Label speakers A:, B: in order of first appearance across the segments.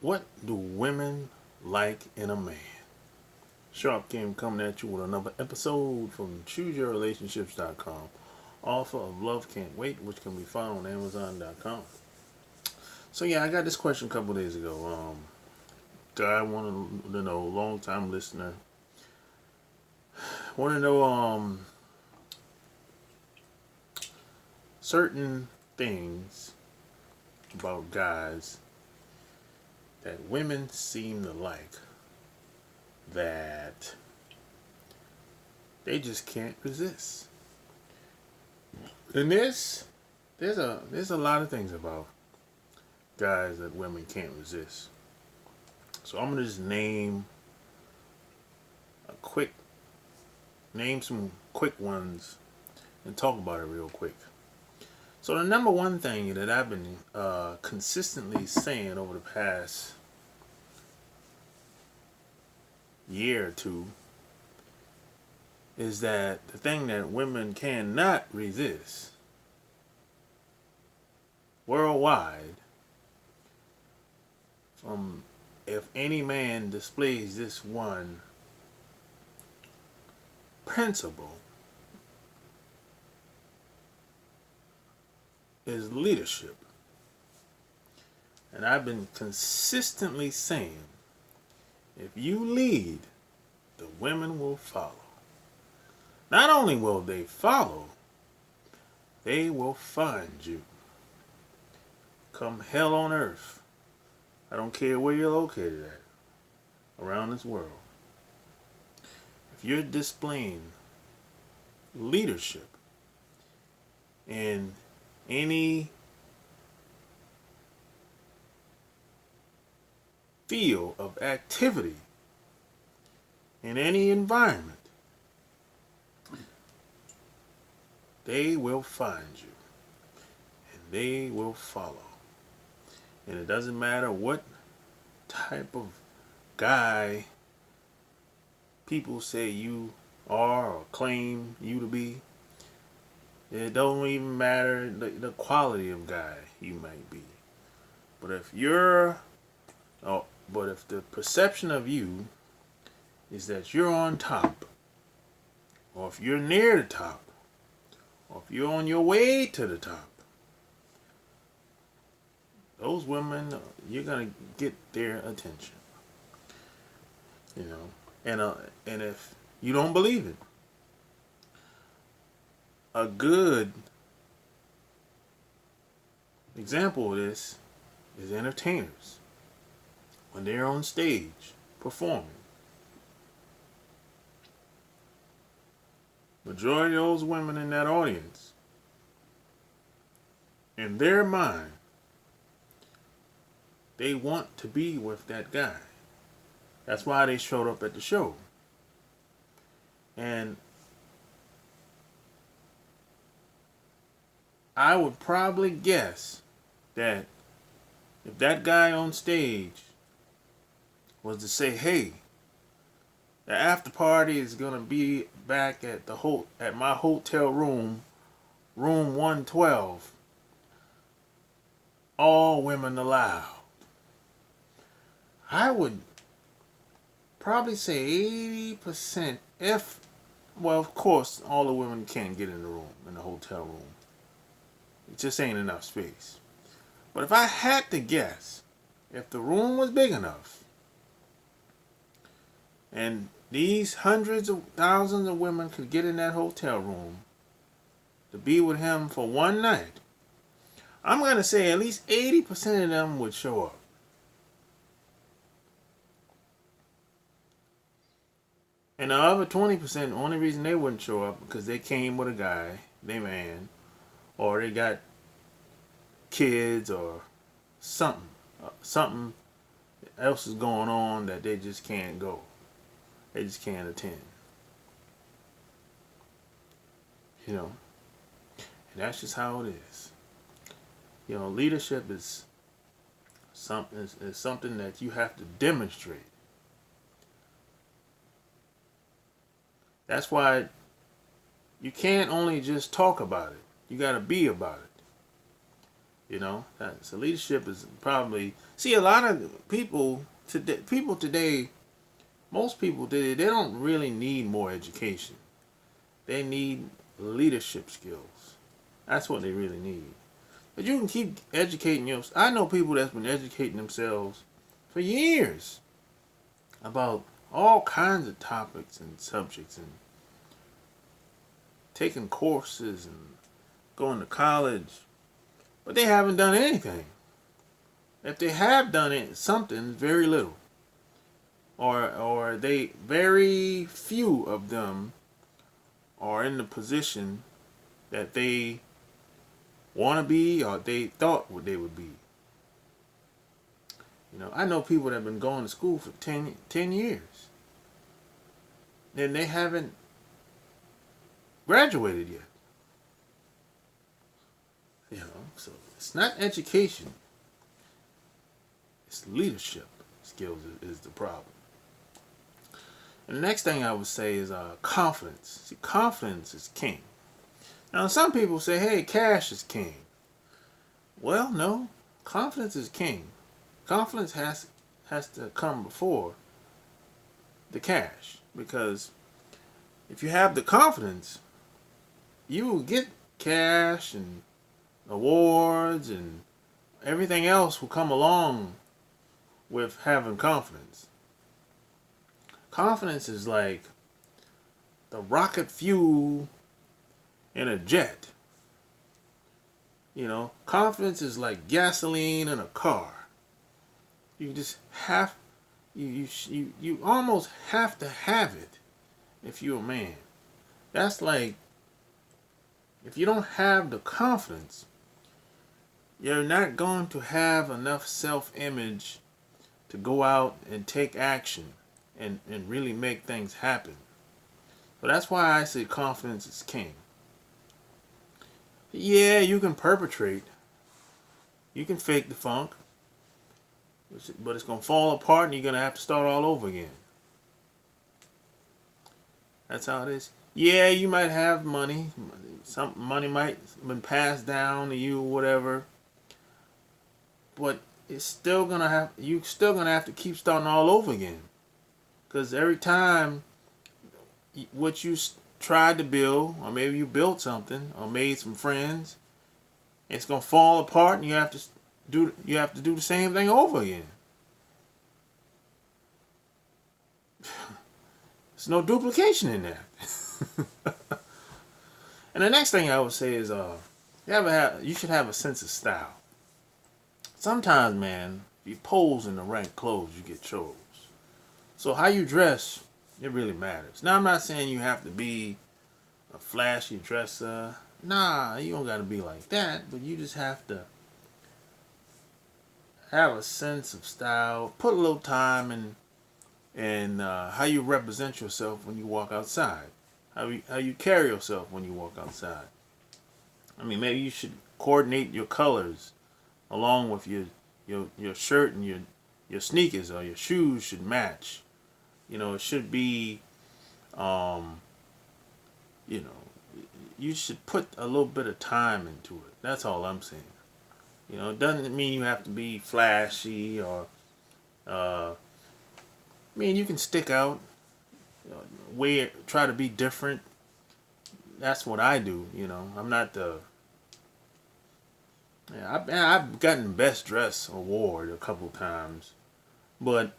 A: What do women like in a man? Sharp Game coming at you with another episode from ChooseYourRelationships.com, author of Love Can't Wait, which can be found on Amazon.com. So yeah, I got this question a couple days ago. Guy wanted to know, long time listener, want to know certain things about guys that women seem to like that they just can't resist. And there's a lot of things about guys that women can't resist. So I'm gonna just a quick name some quick ones and talk about it real quick. So the number one thing that I've been consistently saying over the past year or two is that the thing that women cannot resist worldwide, from if any man displays this one principle, is leadership. And I've been consistently saying, if you lead, the women will follow. Not only will they follow, they will find you. Come hell on earth. I don't care where you're located at around this world. If you're displaying leadership in any field of activity, in any environment, they will find you and they will follow. And it doesn't matter what type of guy people say you are or claim you to be. It don't even matter the quality of guy you might be. But if if the perception of you is that you're on top, or if you're near the top, or if you're on your way to the top, those women, you're gonna get their attention. You know, and if you don't believe it, a good example of this is entertainers when they're on stage performing. Majority of those women in that audience, in their mind, they want to be with that guy. That's why they showed up at the show. And I would probably guess that if that guy on stage was to say, "Hey, the after party is gonna be back at at my hotel room, room 112, all women allowed," I would probably say 80%, if, well, of course, all the women can't get in the room, in the hotel room. It just ain't enough space. But if I had to guess, if the room was big enough, and these hundreds of thousands of women could get in that hotel room to be with him for one night, I'm going to say at least 80% of them would show up. And the other 20%, the only reason they wouldn't show up because they came with a guy, they man, or they got kids or something. Something else is going on that they just can't go. They just can't attend. You know, and that's just how it is. You know, leadership is something that you have to demonstrate. That's why you can't only just talk about it. You got to be about it. So leadership is probably, see, a lot of people today, most people today, they don't really need more education. They need leadership skills. That's what they really need. But you can keep educating yourself. I know people that's been educating themselves for years about all kinds of topics and subjects and taking courses and going to college, but they haven't done anything. If they have done it, something, very little. Or they, very few of them are in the position that they want to be or they thought what they would be. I know people that have been going to school for 10 years. And they haven't graduated yet. So it's not education. It's leadership skills is the problem. And the next thing I would say is confidence. See, confidence is king. Now, some people say, hey, cash is king. Well, no. Confidence is king. Confidence has to come before the cash. Because if you have the confidence, you will get cash and awards and everything else will come along with having confidence. Confidence is like the rocket fuel in a jet. Confidence is like gasoline in a car. You just have, you almost have to have it if you're a man. That's like, if you don't have the confidence, you're not going to have enough self-image to go out and take action and really make things happen. So that's why I say confidence is king. Yeah, you can perpetrate. You can fake the funk. But it's going to fall apart and you're going to have to start all over again. That's how it is. Yeah, you might have money. Some money might have been passed down to you or whatever. But you're still going to have to keep starting all over again. Because every time what you tried to build, or maybe you built something, or made some friends, it's going to fall apart and you have to do the same thing over again. There's no duplication in that. And the next thing I would say is you should have a sense of style. Sometimes, man, if you pose in the right clothes, you get chose. So how you dress, it really matters. Now, I'm not saying you have to be a flashy dresser. Nah, you don't got to be like that. But you just have to have a sense of style. Put a little time in how you represent yourself when you walk outside. How you carry yourself when you walk outside. I mean, maybe you should coordinate your colors along with your shirt and your sneakers, or your shoes should match. It should be, you should put a little bit of time into it. That's all I'm saying. It doesn't mean you have to be flashy or, you can stick out, try to be different. That's what I do. I'm not I've gotten Best Dress Award a couple times, but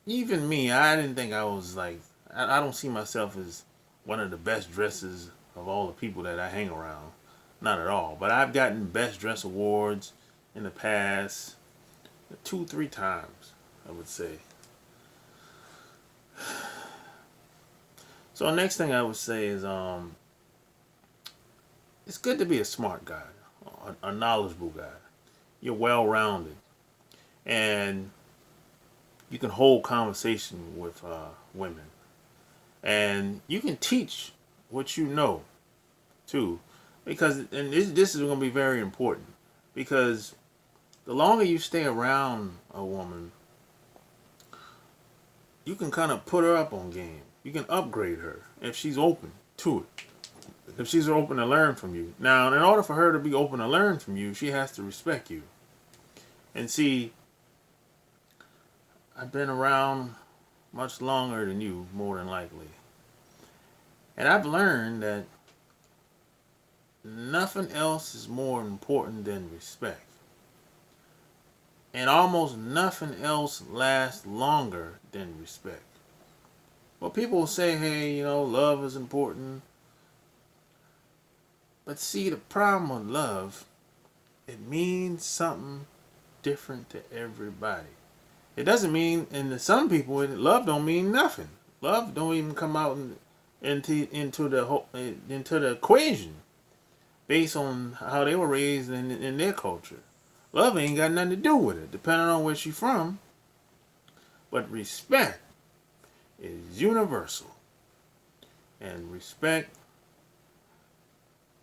A: even me, I didn't think I was like, I don't see myself as one of the best dresses of all the people that I hang around. Not at all. But I've gotten Best Dress Awards in the past 2-3 times, I would say. So next thing I would say is it's good to be a smart guy, a knowledgeable guy. You're well-rounded. And you can hold conversation with women. And you can teach what you know, too. Because, and this is going to be very important. Because the longer you stay around a woman, you can kind of put her up on game. You can upgrade her if she's open to it. if she's open to learn from you. Now, in order for her to be open to learn from you, she has to respect you. And see, I've been around much longer than you, more than likely. And I've learned that nothing else is more important than respect. And almost nothing else lasts longer than respect. Well, people will say, hey, love is important. But see, the problem with love, it means something different to everybody. It doesn't mean, and to some people, love don't mean nothing. Love don't even come out into the equation based on how they were raised in their culture. Love ain't got nothing to do with it, depending on where she's from. But respect is universal. And respect,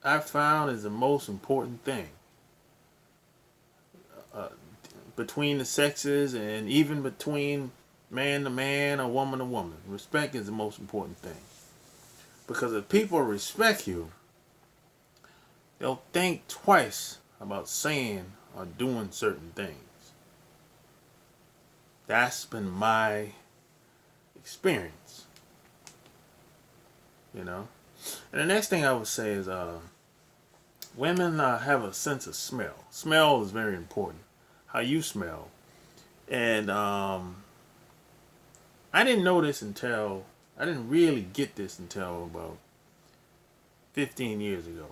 A: I found, is the most important thing. Between the sexes and even between man to man or woman to woman. Respect is the most important thing. Because if people respect you, they'll think twice about saying or doing certain things. That's been my experience. And the next thing I would say is women have a sense of smell. Smell is very important. How you smell. And I didn't really get this until about 15 years ago.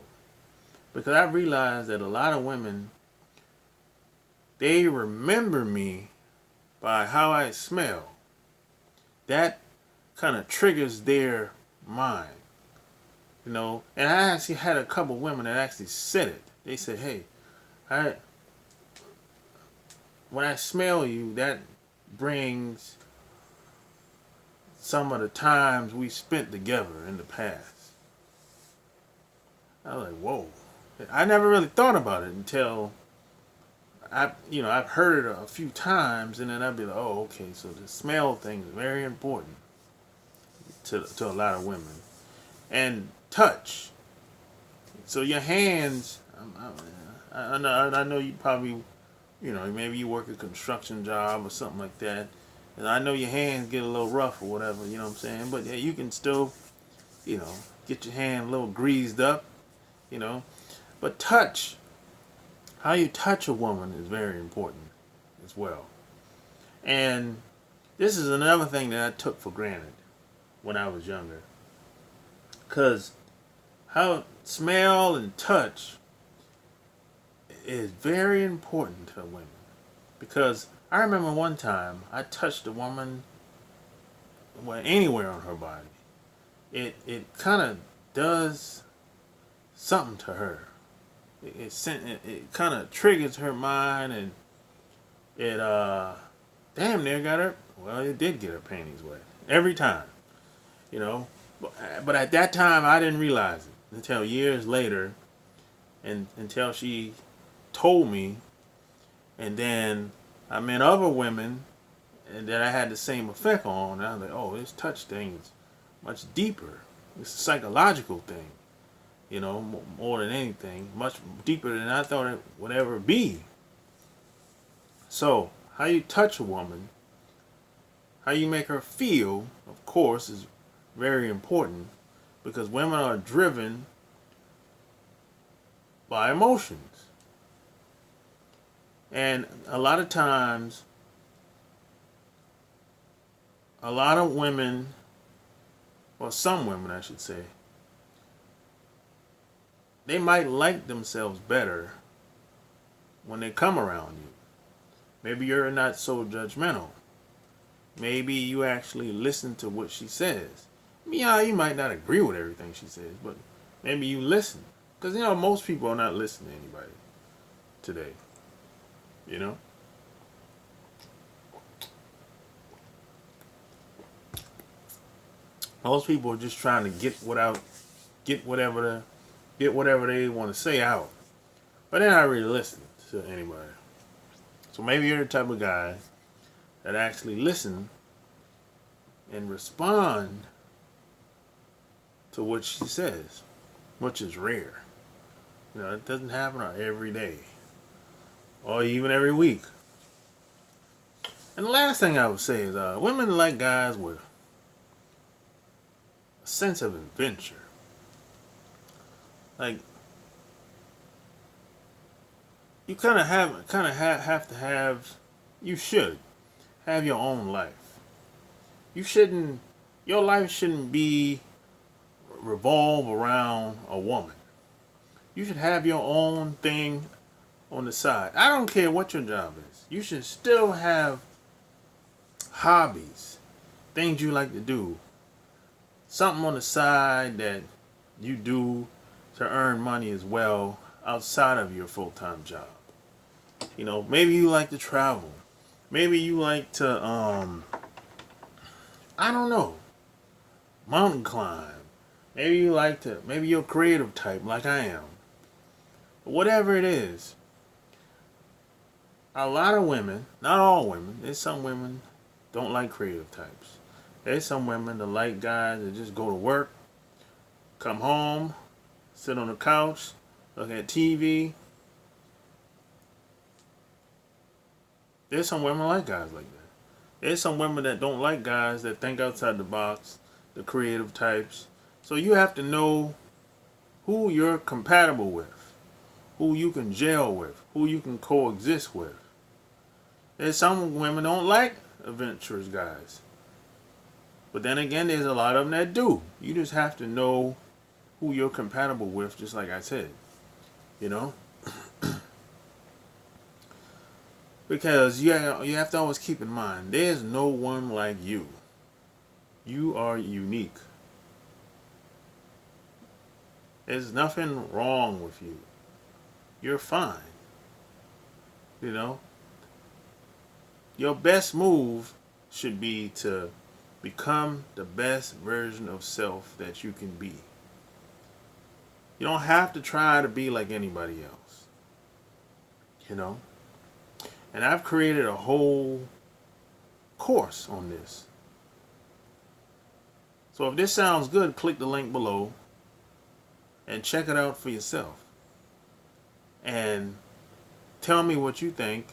A: Because I realized that a lot of women, they remember me by how I smell. That kind of triggers their mind. And I actually had a couple women that actually said it. They said, hey, when I smell you, that brings some of the times we spent together in the past. I was like, whoa. I never really thought about it until I've heard it a few times, and then I'd be like, oh, okay, so the smell thing is very important to a lot of women. And touch. So your hands, I know you probably, maybe you work a construction job or something like that. And I know your hands get a little rough or whatever, you know what I'm saying? But yeah, you can still, get your hand a little greased up, But touch, how you touch a woman is very important as well. And this is another thing that I took for granted when I was younger. Because how smell and touch is very important to women. Because I remember one time I touched a woman anywhere on her body. It kind of does something to her. It kind of triggers her mind, and it damn near got her. Well, it did get her panties wet every time, But at that time, I didn't realize it until years later, and until she told me, and then I met other women, and that I had the same effect on. And I was like, oh, this touch thing is much deeper. It's a psychological thing. More than anything, much deeper than I thought it would ever be. So, how you touch a woman, how you make her feel, of course, is very important, because women are driven by emotions. And a lot of times, a lot of women, or some women I should say, they might like themselves better when they come around you. Maybe you're not so judgmental. Maybe you actually listen to what she says. Yeah, you might not agree with everything she says, but maybe you listen. Because, most people are not listening to anybody today. Most people are just trying to get whatever they want to say out. But they're not really listening to anybody. So maybe you're the type of guy that actually listen and respond to what she says. which is rare. It doesn't happen every day or even every week. And the last thing I would say is women like guys with a sense of adventure. Like, you have to have, you should have your own life. Your life shouldn't be revolve around a woman. You should have your own thing on the side. I don't care what your job is. You should still have hobbies, things you like to do, something on the side that you do to earn money as well outside of your full-time job. Maybe you like to travel. Maybe you like to, I don't know, mountain climb. Maybe you're a creative type like I am. Whatever it is, a lot of women, not all women, there's some women don't like creative types. There's some women that like guys that just go to work, come home, sit on the couch, look at TV. There's some women like guys like that. There's some women that don't like guys that think outside the box, the creative types. So you have to know who you're compatible with, who you can gel with, who you can coexist with. There's some women don't like adventurous guys. But then again, there's a lot of them that do. You just have to know who you're compatible with, just like I said. Because you have to always keep in mind, there's no one like you. You are unique. There's nothing wrong with you. You're fine. Your best move should be to become the best version of self that you can be. You don't have to try to be like anybody else. And I've created a whole course on this. So if this sounds good, click the link below and check it out for yourself. And tell me what you think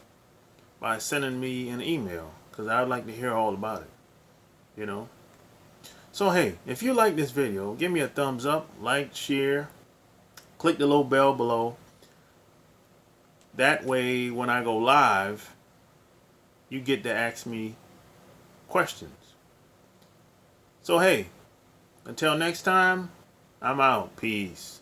A: by sending me an email, because I'd like to hear all about it. So hey, if you like this video, give me a thumbs up, like, share, click the little bell below. That way, when I go live, you get to ask me questions. So hey, until next time, I'm out. Peace.